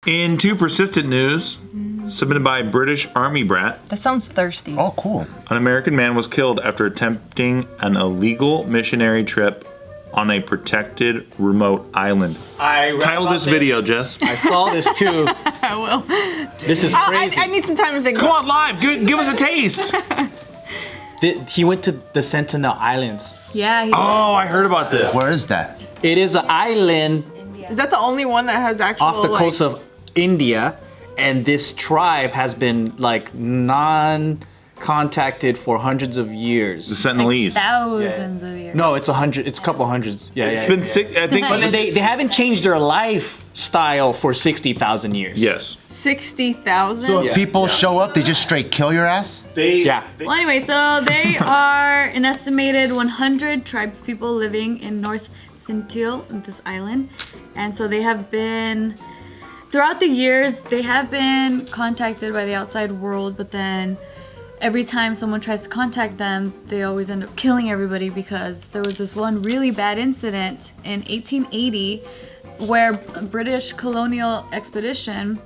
In Too Persistent news, submitted by British Army brat. That sounds thirsty. Oh, cool. An American man was killed after attempting an illegal missionary trip on a protected remote island. Title this video, Jess. I saw this too. I will. This is crazy. I need some time to think. Come on, live. Give us a taste. He went to the Sentinel Islands. Yeah. Oh, I heard about this. Where is that? It is an island Is that the only one that has actual? off the coast of India, and this tribe has been like non-contacted for hundreds of years. The Sentinelese. Thousands of years. No, it's a couple hundreds. Yeah, It's been sick. I think. But they haven't changed their lifestyle for 60,000 years. Yes. 60,000. So if people show up, they just straight kill your ass? Yeah. Well, anyway, so they are an estimated 100 tribes people living in North Sentinel, this island. And so they have been, throughout the years, they have been contacted by the outside world, but then every time someone tries to contact them, they always end up killing everybody because there was this one really bad incident in 1880 where a British colonial expedition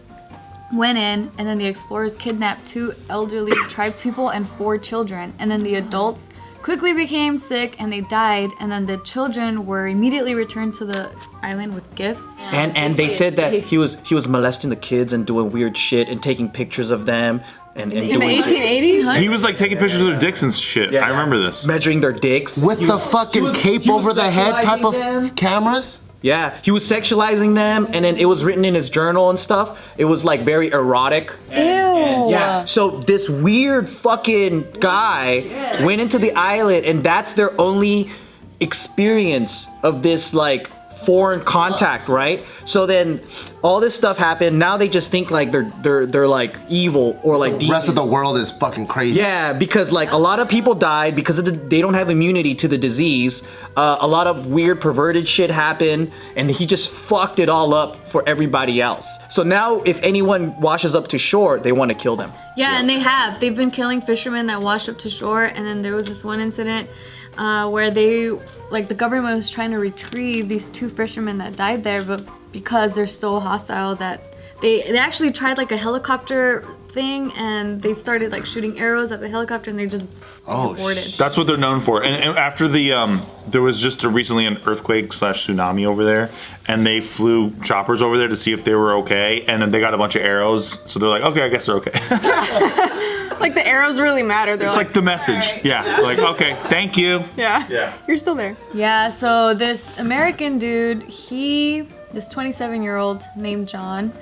went in, and then the explorers kidnapped 2 elderly tribespeople and 4 children, and then the adults quickly became sick and they died, and then the children were immediately returned to the island with gifts. And they said that he was molesting the kids and doing weird shit and taking pictures of them and In the doing 1880s? He was like taking pictures of their dicks and shit. I remember this. measuring their dicks. With the fucking cape over the head type of cameras? Yeah, he was sexualizing them, and then it was written in his journal and stuff. It was like very erotic. Ew. Yeah. So this weird fucking guy went into the island, and that's their only experience of this like foreign contact, right? So then all this stuff happened. Now they just think like they're like evil or like The rest of the world is fucking crazy. yeah, because like a lot of people died because of they don't have immunity to the disease. A lot of weird perverted shit happened, and he just fucked it all up for everybody else. So now if anyone washes up to shore, they want to kill them. Yeah, and they've been killing fishermen that washed up to shore, and then there was this one incident where the government was trying to retrieve these 2 fishermen that died there, but because they're so hostile that they actually tried like a helicopter thing, and they started like shooting arrows at the helicopter, and they just aborted. That's what they're known for. And after the there was just recently an earthquake / tsunami over there, and they flew choppers over there to see if they were okay, and then they got a bunch of arrows, so they're like, okay, I guess they're okay. Like the arrows really matter. They're It's like the message. "All right." Yeah. They're like, okay, thank you. Yeah. Yeah. You're still there. Yeah, so this American dude, this 27-year-old named John,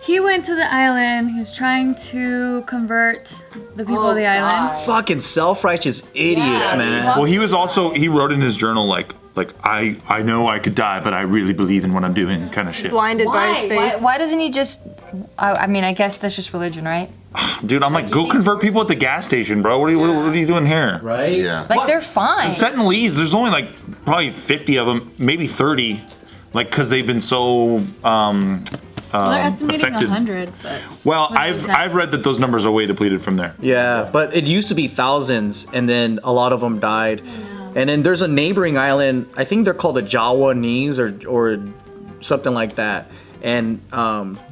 he went to the island. He was trying to convert the people of the island. Fucking self-righteous idiots, man. Well, he wrote in his journal like I know I could die, but I really believe in what I'm doing, kind of shit. Blinded by his faith. Why doesn't he just? I mean, I guess that's just religion, right? Dude, I'm like, go convert people at the gas station, bro. What are you doing here? Right? Yeah. Like they're fine. The Sentinelese, there's only like probably 50 of them, maybe 30, like because they've been so They're estimating affected. 100, but Well, Who knows that? I've read that those numbers are way depleted from there. Yeah, but it used to be thousands, and then a lot of them died. And then there's a neighboring island. I think they're called the Jawanese or something like that. And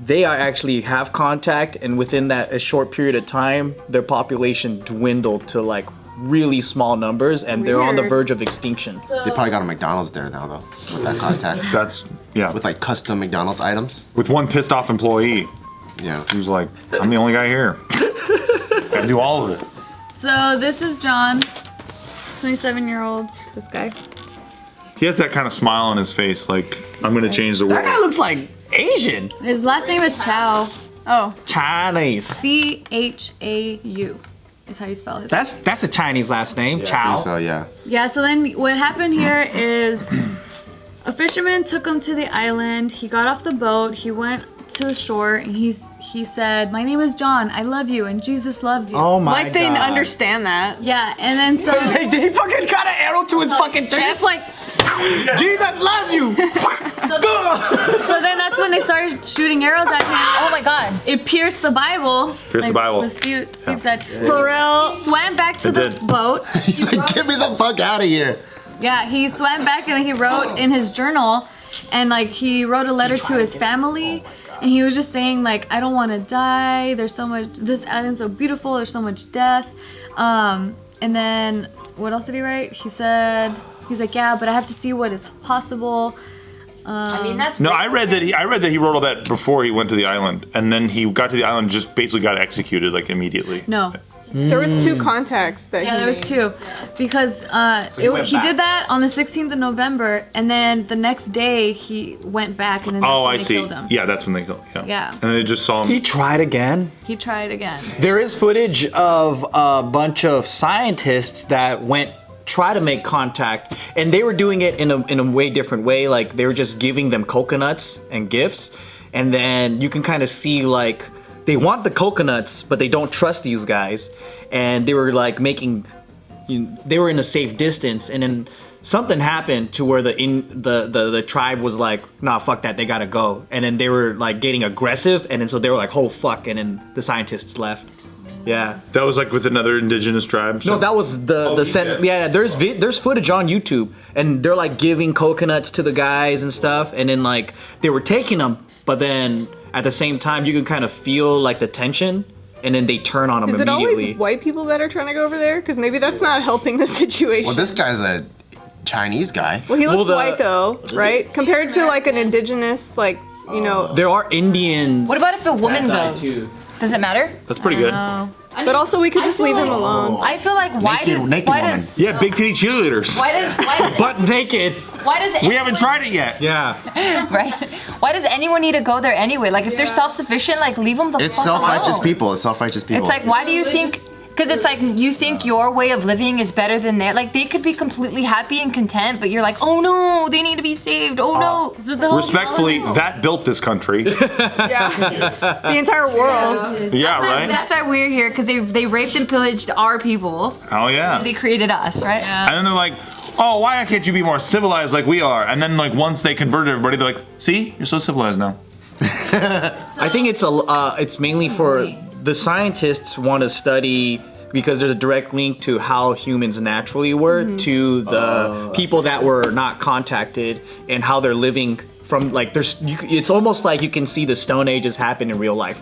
they are actually have contact, and within a short period of time, their population dwindled to like really small numbers, and they're on the Weird. verge of extinction. They probably got a McDonald's there now, though, with that contact. That's With like custom McDonald's items. with one pissed off employee. Yeah. He was like, I'm the only guy here. I do all of it. so this is John, 27-year-old, this guy. He has that kind of smile on his face, like I'm gonna change the That guy world. looks like Asian. His last name is Chow. Oh. Chinese. C-H-A-U is how you spell it. That's a Chinese last name. I Chow. think so, yeah. Yeah, so then what happened here is a fisherman took him to the island. He got off the boat. He went to the shore, and he said, "My name is John. I love you, and Jesus loves you." Oh my Like they God. understand that. Yeah, and then so They fucking got an arrow to his fucking they're chest. just like, Jesus loves you. so then that's when they started shooting arrows at him. Oh my God. It pierced the Bible. Pierced the Bible. What Steve said. For real. Swam back to It the did. boat. He's like, get me the fuck out of here. Yeah, he swam back and he wrote in his journal, and like he wrote a letter to his family, and he was just saying like, I don't want to die. There's so much. This island's so beautiful. There's so much death. And then what else did he write? He's like, yeah, but I have to see what is possible. I mean, that's No, I read that he wrote all that before he went to the island, and then he got to the island and just basically got executed like immediately. No. There was 2 contacts that Yeah, he there was made. 2, because he did that on the 16th of November, and then the next day he went back, and then that's Oh, when I they see. killed him. Yeah, that's when they killed. Yeah. Yeah. And they just saw him. He tried again. He tried again. There is footage of a bunch of scientists that try to make contact, and they were doing it in a way different way. Like they were just giving them coconuts and gifts, and then you can kind of see like they want the coconuts, but they don't trust these guys, and they were like they were in a safe distance, and then something happened to where the tribe was like, nah, fuck that, they gotta go, and then they were like getting aggressive, and then so they were like, oh fuck, and then the scientists left. Yeah. That was like with another indigenous tribe. No, that was yeah. There's footage on YouTube, and they're like giving coconuts to the guys and stuff, and then like they were taking them, but then at the same time you can kind of feel like the tension, and then they turn on them Is it immediately. always white people that are trying to go over there? Because maybe that's not helping the situation. Well, this guy's a Chinese guy. Well, he looks the- white though, right? Compared to like an indigenous, like, you know. There are Indians. What about if a woman that goes? die, too. Does it matter? That's pretty good. But also, we could just leave him alone. I feel like Naked woman. Yeah, big titty cheerleaders. Butt naked. why does We haven't tried it yet. Yeah. right? Why does anyone need to go there anyway? Like if they're self-sufficient, like leave them the It's fuck self-righteous alone. people. It's self-righteous people. It's like, why do you think? Because it's like you think your way of living is better than their. Like they could be completely happy and content, but you're like, oh no, they need to be saved. Oh no. Respectfully, that built this country. Yeah. The entire world. Yeah, right? That's why we're here, because they raped and pillaged our people. Oh, yeah. They created us, right? And then they're like, oh, why can't you be more civilized like we are? And then like once they converted everybody, they're like, see, you're so civilized now. I think it's mainly for the scientists want to study, because there's a direct link to how humans naturally were to the people that were not contacted, and how they're living from like it's almost like you can see the Stone Ages happen in real life.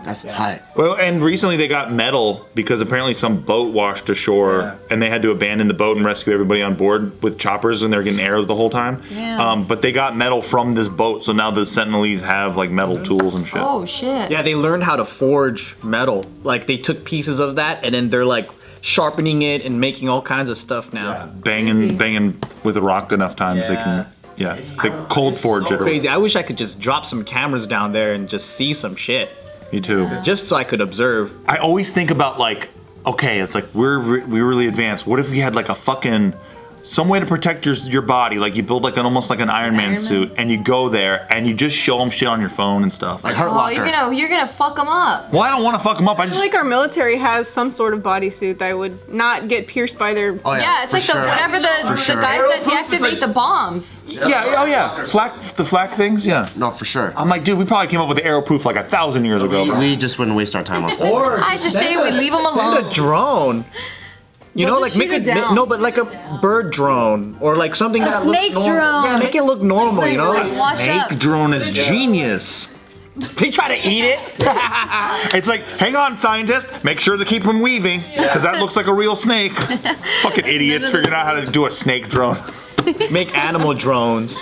That's tight. Well, and recently they got metal because apparently some boat washed ashore and they had to abandon the boat and rescue everybody on board with choppers, and they were getting arrows the whole time. Yeah. But they got metal from this boat, so now the Sentinelese have like metal tools and shit. Oh shit. Yeah, they learned how to forge metal. Like they took pieces of that, and then they're like sharpening it and making all kinds of stuff now. Banging with a rock enough times they can. Yeah, they cold forge it. Crazy. I wish I could just drop some cameras down there and just see some shit, Me too. just so I could observe. I always think about like, okay, it's like we're really advanced. What if we had like a fucking some way to protect your body? Like you build like almost like an Iron Man suit, and you go there and you just show them shit on your phone and stuff. Like Hurt Oh, Locker. you're gonna fuck them up. Well, I don't want to fuck them up. I I just feel like our military has some sort of bodysuit that would not get pierced by their. Oh, Yeah, it's for like sure. the whatever the sure. guys that deactivate the bombs. yeah. The flak things, yeah. No, for sure. I'm like, dude, we probably came up with the arrow proof like 1,000 years ago. bro. We just wouldn't waste our time on stuff. Or I just say we leave them send a alone. drone. You know, They'll like just make shoot it it down. no, but like a bird drone or like something that snake looks normal. drone. Yeah, make it look normal. You know, Like, wash up. Snake drone is genius. they try to eat it. It's like, hang on, scientist, make sure to keep them weaving, because that looks like a real snake. Fucking idiots figuring out how to do a snake drone. Make animal drones.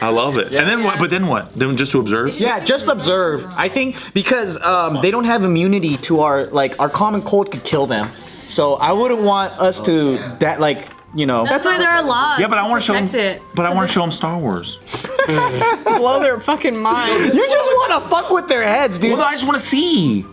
I love it. And then what? But then what? Then just to observe? Yeah, just observe. I think because they don't have immunity to our common cold could kill them. So I wouldn't want us to That's why there are laws. Yeah, but I want to show them. protect it. But I want to show them Star Wars. Blow their fucking minds. You just want to fuck with their heads, dude. Well, I just want to see.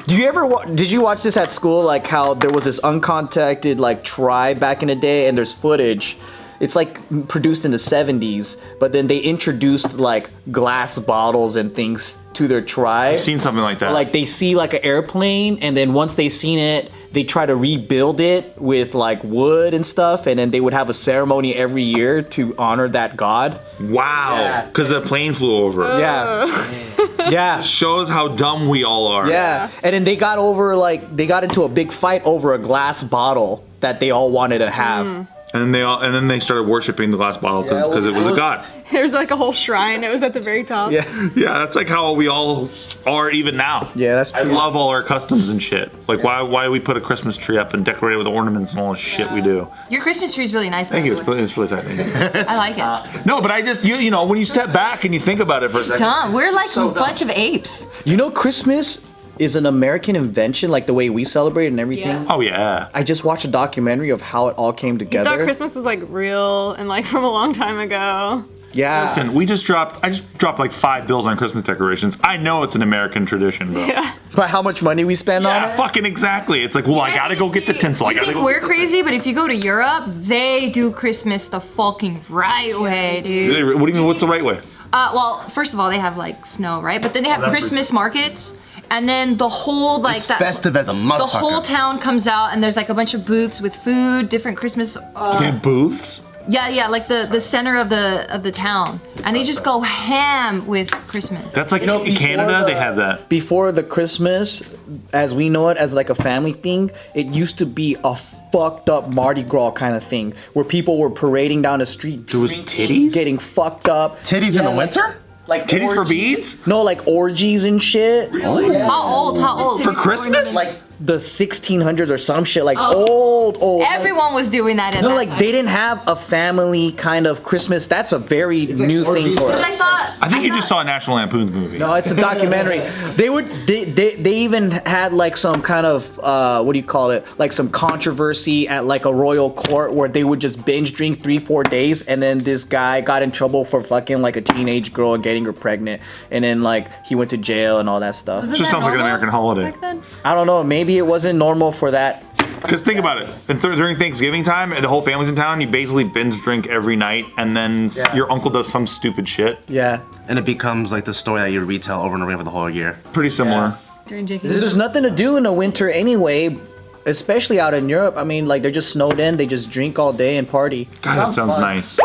Do you ever did you watch this at school? Like how there was this uncontacted like tribe back in the day, and there's footage. It's like produced in the 70s, but then they introduced like glass bottles and things to their tribe. I've seen something like that. Like they see like an airplane, and then once they seen it, they try to rebuild it with like wood and stuff, and then they would have a ceremony every year to honor that god. Wow. Yeah. Because a plane flew over. Yeah. Yeah. Shows how dumb we all are. Yeah. And then they got into a big fight over a glass bottle that they all wanted to have. And then they started worshiping the glass bottle because it was a god. There's like a whole shrine. It was at the very top. Yeah. Yeah, that's like how we all are even now. Yeah, that's true. I love all our customs and shit. Like why we put a Christmas tree up and decorate it with ornaments and all the shit we do. Your Christmas tree is really nice. Thank you. by the way. It's really tight. Thank you. I like it. No, but I just you know when you step back and you think about it for a second. Dumb. We're like a bunch of apes. You know, Christmas is an American invention, like the way we celebrate and everything. Yeah. Oh yeah. I just watched a documentary of how it all came I together. thought Christmas was like real and like from a long time ago. Yeah. Listen, I just dropped like $5 on Christmas decorations. I know it's an American tradition, bro. Yeah. But how much money we spend on Yeah, it? fucking exactly. It's like, well, I gotta go get the tinsel. I You gotta think go. we're crazy, but if you go to Europe, they do Christmas the fucking right way, dude. What do you mean? What's the right way? Well, first of all, they have like snow, right? But then they have Christmas markets, and then the whole like It's festive as a motherfucker. The whole town comes out, and there's like a bunch of booths with food, different Christmas. They have booths. Yeah, like the center of the town, and they just go ham with Christmas. That's like in Canada. They have that. Before the Christmas, as we know it, as like a family thing, it used to be a fucked up Mardi Gras kind of thing, where people were parading down the street, There was titties? getting fucked up. Titties in the winter? Like Titties for orgies. beads? No, like orgies and shit. Really? How old? For Christmas? Like the 1600s or some shit, like old. Everyone was doing that at No, that like time. they didn't have a family kind of Christmas. That's a very new thing for Because I us. thought. I think you just saw a National Lampoon's movie. No, it's a documentary. They even had like some kind of what do you call it? Like some controversy at like a royal court where they would just binge drink 3-4 days, and then this guy got in trouble for fucking like a teenage girl and getting her pregnant, and then like he went to jail and all that stuff. It just sounds like an American holiday. Back then. I don't know. Maybe it wasn't normal for that. Because think about it. And during Thanksgiving time, and the whole family's in town, you basically binge drink every night, and then your uncle does some stupid shit. Yeah. And it becomes like the story that you retell over and over again for the whole year. Pretty similar. During JK. There's nothing to do in the winter anyway, especially out in Europe. I mean, like they're just snowed in. They just drink all day and party. God, that sounds nice.